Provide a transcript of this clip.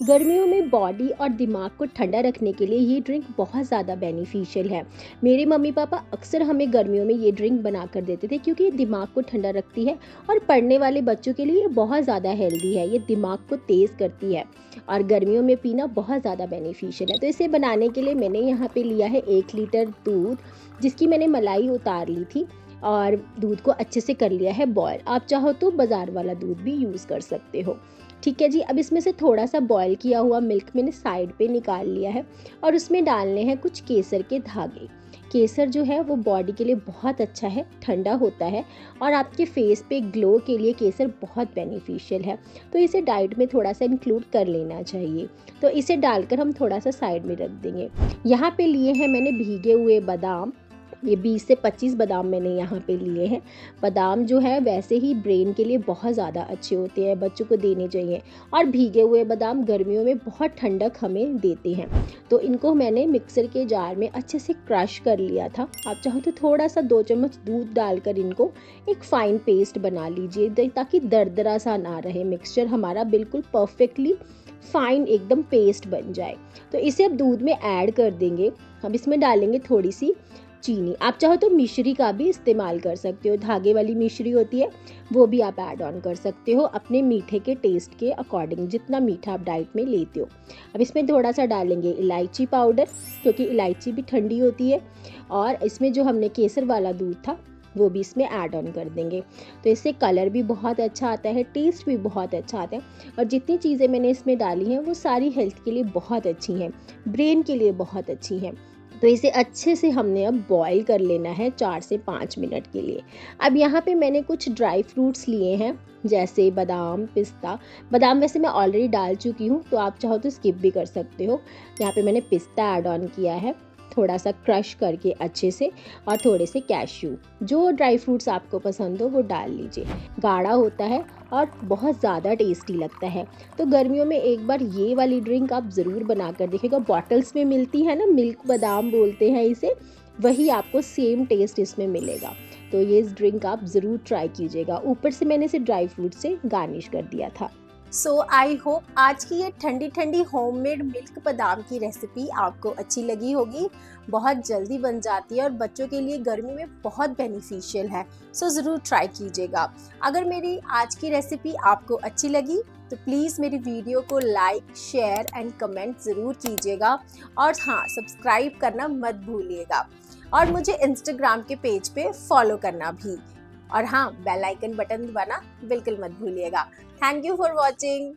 गर्मियों में बॉडी और दिमाग को ठंडा रखने के लिए ये ड्रिंक बहुत ज़्यादा बेनिफिशियल है। मेरे मम्मी पापा अक्सर हमें गर्मियों में ये ड्रिंक बना कर देते थे क्योंकि ये दिमाग को ठंडा रखती है और पढ़ने वाले बच्चों के लिए ये बहुत ज़्यादा हेल्दी है। ये दिमाग को तेज़ करती है और गर्मियों में पीना बहुत ज़्यादा बेनिफिशियल है। तो इसे बनाने के लिए मैंने यहाँ पे लिया है 1 लीटर दूध, जिसकी मैंने मलाई उतार ली थी और दूध को अच्छे से कर लिया है बॉयल। आप चाहो तो बाज़ार वाला दूध भी यूज़ कर सकते हो। ठीक है जी। अब इसमें से थोड़ा सा बॉयल किया हुआ मिल्क मैंने साइड पे निकाल लिया है और उसमें डालने हैं कुछ केसर के धागे। केसर जो है वो बॉडी के लिए बहुत अच्छा है, ठंडा होता है और आपके फेस पे ग्लो के लिए केसर बहुत बेनिफिशियल है। तो इसे डाइट में थोड़ा सा इंक्लूड कर लेना चाहिए। तो इसे डालकर हम थोड़ा सा साइड में रख देंगे। यहाँ पे लिए हैं मैंने भीगे हुए बादाम। ये 20 से 25 बादाम मैंने यहाँ पे लिए हैं। बादाम जो है वैसे ही ब्रेन के लिए बहुत ज़्यादा अच्छे होते हैं, बच्चों को देने चाहिए और भीगे हुए बादाम गर्मियों में बहुत ठंडक हमें देते हैं। तो इनको मैंने मिक्सर के जार में अच्छे से क्रश कर लिया था। आप चाहो तो थोड़ा सा 2 चम्मच दूध डालकर इनको एक फाइन पेस्ट बना लीजिए ताकि दरदरा सा ना रहे। मिक्सचर हमारा बिल्कुल परफेक्टली फाइन एकदम पेस्ट बन जाए। तो इसे अब दूध में ऐड कर देंगे। अब इसमें डालेंगे थोड़ी सी चीनी। आप चाहो तो मिश्री का भी इस्तेमाल कर सकते हो, धागे वाली मिश्री होती है वो भी आप ऐड ऑन कर सकते हो अपने मीठे के टेस्ट के अकॉर्डिंग, जितना मीठा आप डाइट में लेते हो। अब इसमें थोड़ा सा डालेंगे इलायची पाउडर, क्योंकि इलायची भी ठंडी होती है। और इसमें जो हमने केसर वाला दूध था वो भी इसमें ऐड ऑन कर देंगे। तो इससे कलर भी बहुत अच्छा आता है, टेस्ट भी बहुत अच्छा आता है और जितनी चीज़ें मैंने इसमें डाली हैं वो सारी हेल्थ के लिए बहुत अच्छी हैं, ब्रेन के लिए बहुत अच्छी हैं। तो इसे अच्छे से हमने अब बॉईल कर लेना है 4 से 5 मिनट के लिए। अब यहाँ पे मैंने कुछ ड्राई फ्रूट्स लिए हैं, जैसे बादाम, पिस्ता। बादाम वैसे मैं ऑलरेडी डाल चुकी हूँ तो आप चाहो तो स्किप भी कर सकते हो। यहाँ पे मैंने पिस्ता ऐड ऑन किया है थोड़ा सा क्रश करके अच्छे से, और थोड़े से कैश्यू। जो ड्राई फ्रूट्स आपको पसंद हो वो डाल लीजिए। गाढ़ा होता है और बहुत ज़्यादा टेस्टी लगता है। तो गर्मियों में एक बार ये वाली ड्रिंक आप ज़रूर बना कर देखिएगा। बॉटल्स में मिलती है ना, मिल्क बादाम बोलते हैं इसे, वही आपको सेम टेस्ट इसमें मिलेगा। तो ये इस ड्रिंक आप ज़रूर ट्राई कीजिएगा। ऊपर से मैंने इसे ड्राई फ्रूट से गार्निश कर दिया था। सो आई होप आज की ये ठंडी ठंडी होममेड मिल्क बादाम की रेसिपी आपको अच्छी लगी होगी। बहुत जल्दी बन जाती है और बच्चों के लिए गर्मी में बहुत बेनिफिशियल है। सो ज़रूर ट्राई कीजिएगा। अगर मेरी आज की रेसिपी आपको अच्छी लगी तो प्लीज़ मेरी वीडियो को लाइक, शेयर एंड कमेंट ज़रूर कीजिएगा। और हाँ, सब्सक्राइब करना मत भूलिएगा और मुझे इंस्टाग्राम के पेज पे फॉलो करना भी। और हाँ, बेल आइकन बटन दबाना बिल्कुल मत भूलिएगा। Thank you for watching.